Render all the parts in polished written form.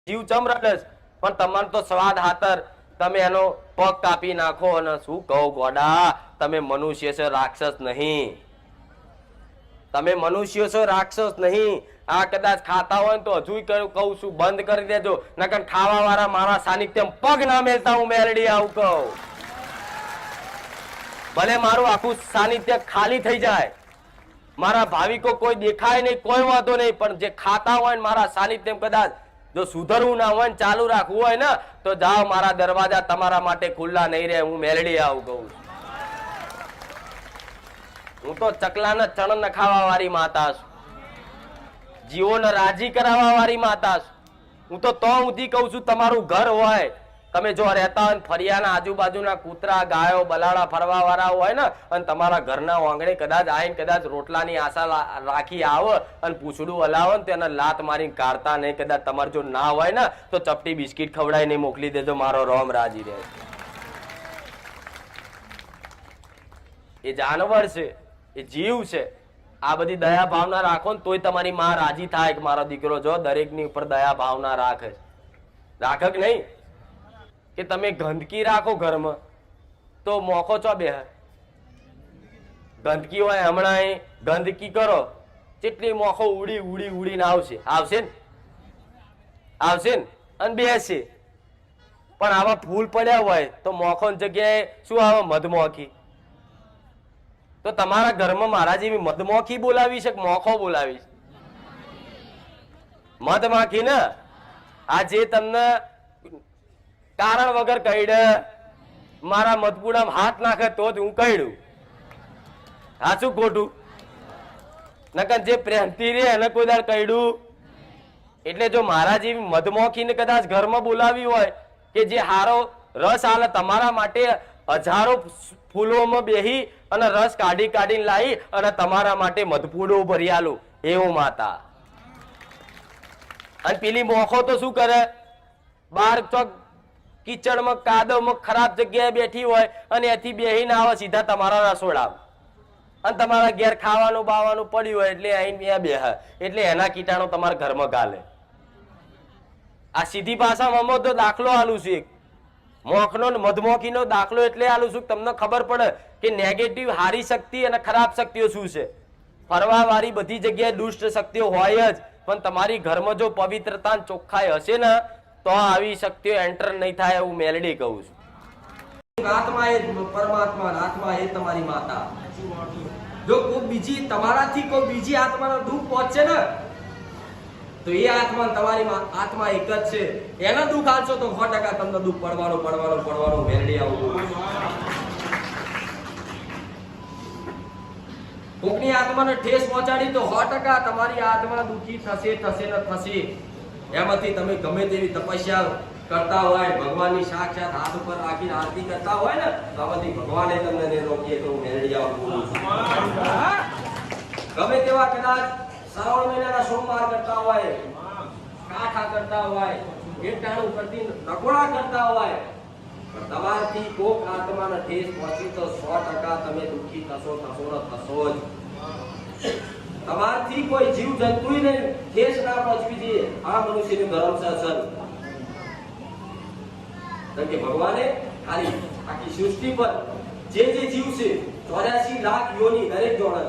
જીવ ચમ રડસ પણ તમારે તો સ્વાદ હાતર તમે એનો પગ કાપી નાખો અને શું કહો ગોડા તમે મનુષ્ય છો રાક્ષસ નહીં તમે મનુષ્ય છો રાક્ષસ નહીં આ કદાચ ખાતા હોય તો હજુ કહું છું બંધ કરી દેજો નકર ખાવા વાળા મારા સાનિધ્યમ પગ ના મેલતા હું મેલડી આવું કહું ભલે મારું આખું સાનિધ્ય ખાલી થઈ જાય મારા ભાવિકો કોઈ દેખાય નહીં કોઈ વાંધો નહીં પણ જે ખાતા હોય ને મારા સાનિધ્યમ કદાચ જો સુધરવું ના હોય ને ચાલુ રાખવું હોય ને તો જાઓ મારા દરવાજા તમારા માટે ખુલ્લા નહીં રહે હું મેલડી આવું કહું હું તો ચકલાને ચણ નખાવા વાળી માતા છું જીવોને રાજી કરાવવા વાળી માતા છું હું તો સુધી કહું છું તમારું ઘર હોય તમે જો રહેતા હોય ફરિયાના આજુબાજુના કૂતરા ગાયો બલાડા ફરવા વાળા હોય ને અને તમારા ઘરના આંગણે કદાચ આવીને કદાચ રોટલાની આશા રાખી આવે અને પૂછડું હલાવો ને તેને લાત મારીને કાઢતા નહીં કદાચ તમારે જો ના હોય ને તો ચપટી બિસ્કીટ ખવડાવીને મોકલી દેજો મારો રોમ રાજી રહે એ જાનવર છે એ જીવ છે આ બધી દયા ભાવના રાખો ને તોય તમારી માં રાજી થાય કે મારો દીકરો જો દરેકની ઉપર દયા ભાવના રાખે કે નહીં કે તમે ગંદકી રાખો ઘરમાં તો મોકો ચો બે ગંદકી હોય હમણાં ગંદકી કરો જેટલી મોકો ઉડી ઉડી ઉડીને આવશે ને અને બેસે પણ આવા ફૂલ પડ્યા હોય તો મોકો જગ્યાએ શું આવે મધમોખી તો તમારા ઘરમાં મારા જેવી મધમોખી બોલાવી છે મોખો બોલાવી મધમાખી ને આ જે તમને કારણ વગર કહીડે મારા મધપુડામાં હાથ નાખે તો જ હું કહ્યું સાચું ખોટું નકર જે પ્રેમથી રે એને કોઈ દાડ કહ્યું એટલે જો મારા જેવી મધમોખીને કદાચ ઘરમાં બોલાવી હોય કે જે હારો રસ આલે તમારા માટે હજારો ફૂલોમાં બેહી અને રસ કાઢીને લાવી અને તમારા માટે મધપુડો ભરી આલું એવું માતા અને પેલી મોખો તો શું કરે બાર ચોક કિચડમાં કાદવમાં ખરાબ જગ્યાએ બેઠી હોય અને એથી બેહીને આવે સીધા તમારા રસોડા અને તમારા ઘેર ખાવાનું બાવાનું પડ્યું હોય એટલે અહીં બેહ એટલે એના કીટાણુ તમારા ઘરમાં ગાલે આ સીધી ભાષામાં તો દાખલો આલું છું મોખનો મધમોખીનો દાખલો એટલે આલું છું તમને ખબર પડે કે નેગેટિવ હારી શક્તિ અને ખરાબ શક્તિઓ શું છે ફરવા વાળી બધી જગ્યાએ દુષ્ટ શક્તિઓ હોય જ પણ તમારી ઘરમાં જો પવિત્રતા ચોખ્ખાઈ હશે ને તો આવી શક્તિઓ એન્ટર નહીં થાય એવું મેલડી કહું છું આત્મા એ પરમાત્મા આત્મા એ તમારી માતા જો કોઈ બીજી તમારાથી કોઈ બીજી આત્માનો દુઃખ પહોંચે ને તો એ આત્મા તમારી આત્મા એક જ છે એનો દુઃખ આલશો તો 100% તમને દુઃખ પડવાનું મેલડી આવું કોકની આત્માને ઠેસ પહોંચાડી તો 100% તમારી આત્મા દુઃખી થશે એમાંથી તમે ગમે તેવી તપસ્યા કરતા હોય ભગવાનની સાક્ષાત હાથ ઉપર રાખીને આરતી કરતા હોય ને તો આમાંથી ભગવાને તમને ને રોકીએ તો મેલડી આવું ગમે તેવા કદાચ શ્રાવણ મહિનાના સોમવાર કરતા હોય કાઠા કરતા હોય એકટાણું કરતી નકોડા કરતા હોય પણ તમારથી કોક આત્માને ઠેસ પહોંચી તો 100% તમે દુઃખી થશો જ તમારથી કોઈ જીવ જંતુય ને ઠેસ ના પહોંચવી જોઈએ આ મનુષ્યનું ધર્મ છે અસલ કે ભગવાને ખાલી આખી સૃષ્ટિ પર જે જીવ છે 84 લાખ યોની દરેક જોડે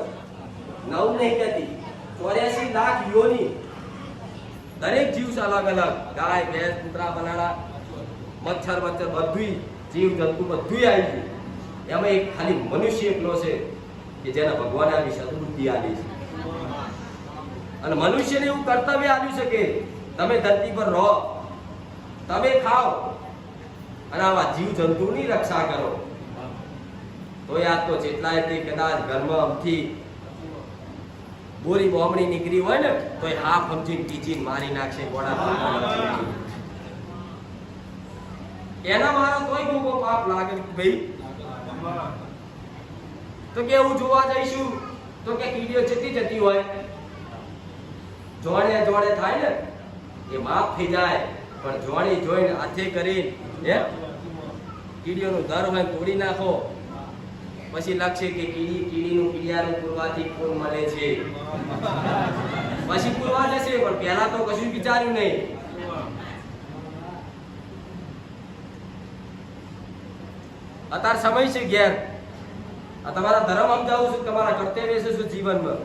નવ નહીં કહેતી 84 લાખ યોની દરેક જીવ છે અલગ અલગ ગાય ભેંસ કૂતરા બનાડા મચ્છર બધું જીવ જંતુ બધું આવી ગયું એમાં એક ખાલી મનુષ્ય એકલો છે કે જેને ભગવાને આવી સદબુદ્ધિ આપી છે અને મનુષ્યને એવું કર્તવ્ય આપ્યું છે કે તમે ધરતી પર રહો તમે ખાઓ અને આવા જીવ જંતુની રક્ષા કરો તો યાદ તો જેટલાય તે કદાચ ઘરમાં અમથી બોરી બોમડી નીકળી હોય ને તો એ હાફ સમજીને ટીચીને મારી નાખશે એના મારા તોય ગોગો પાપ લાગે ભાઈ તો કે એવું જોવા જઈશું તો કે કીડીઓ ચેતી જતી હોય જોડે થાય ને એ માફ થઈ જાય પણ જોઈને હાથે કરી કીડીઓનું દર હોય તોડી નાખો પછી લખશે કે કીડીનું કીડિયાનું પૂરવાથી કોણ મળે છે પછી પૂરવા જશે પણ પહેલા તો કશું વિચાર્યું નહીં અત્યારે સમય છે ઘેર આ તમારા ધર્મ સમજાવું છું, તમારા કર્તવ્ય છે શું જીવનમાં.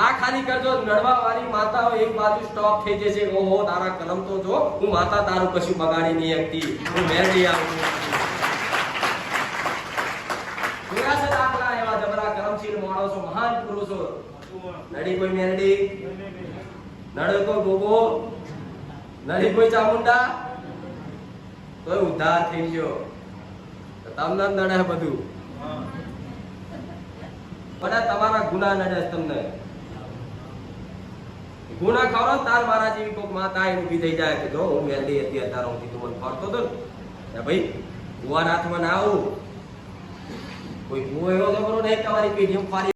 આ ખાલી કરજો, નડવા વાળી માતાઓ એક બાજુ સ્ટોપ થઈ જશે. ઓહો તારા કલમ તો જો, હું માતા તારું કશું બગાડી નહીં શકતી, હું મેરડી આવું. જોયા છે દાખલા એવા જબરા કર્મશીલ માણસો, મહાન પુરુષો. નડી કોઈ મેરડી, નડે કોઈ ગોગો, નડી કોઈ ચામુંડા, તોય ઉદ્ધાર થઈ ગયો. તમને નડે બધું, બધા તમારા ગુના નડે તમને. ગુના ખરો તાર મારા જેવી કોક માતા એને ઉભી થઈ જાય કે જો હું મેલડી હતી અત્યારે હું કીધું મને ફરતો હતો ને ભાઈ ભુવા નાથમાં ના આવું. કોઈ ભૂવો એવો જબરો નહીં તમારી પેઢી ફારી